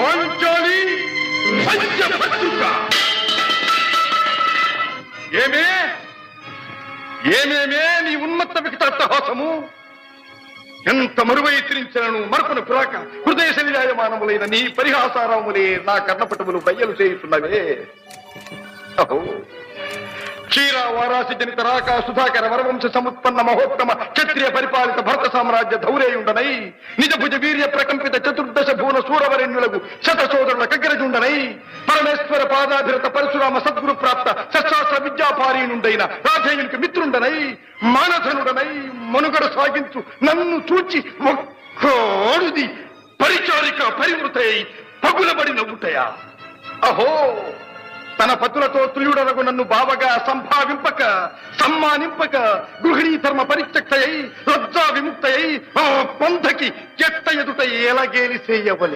పాంచాలి పంచభద్రుక. ఏమేమే నీ ఉన్మత్త వికటాట్టహాసము! ఎంత మరువై తిరించను మరపును పురాక హృదయ శరీరాయమానములైన నీ పరిహాసారాములే నా కర్ణపటములు బయ్యలు చేయుతున్నవే. అహో క్షీర వారాసి జనిత రాక సుధాకర వరవంశ సముత్పన్న మహోత్తమ క్షత్రియ పరిపాలిత భరత సామ్రాజ్య ధౌరేయుండనై నిజ భుజ వీర్య ప్రకంపిత చతుర్దశ భూన సూరవరెణ్యులకు శత సోదరుల కగ్గరజుండనై పరమేశ్వర పాదాభిరత పరశురామ సద్గురు ప్రాప్త శస్త్రాస్త్ర విద్యాపారీనుండైన రాధేయునికి మిత్రుండనై మానధనుడనై మనుగడ సాగించు నన్ను చూచి ఒక్కోడుది పరిచారిక పరివృతై పగులబడి నవ్వుటయా. అహో తన పతులతో తుల్యుడనగు నన్ను బావగా సంభావింపక సమ్మానింపక గృహిణీ ధర్మ పరిత్యక్తయై లజ్జా విముక్తయై ఆ పంథకి చెత్త ఎదుట ఎలాగేలి చేయవలె.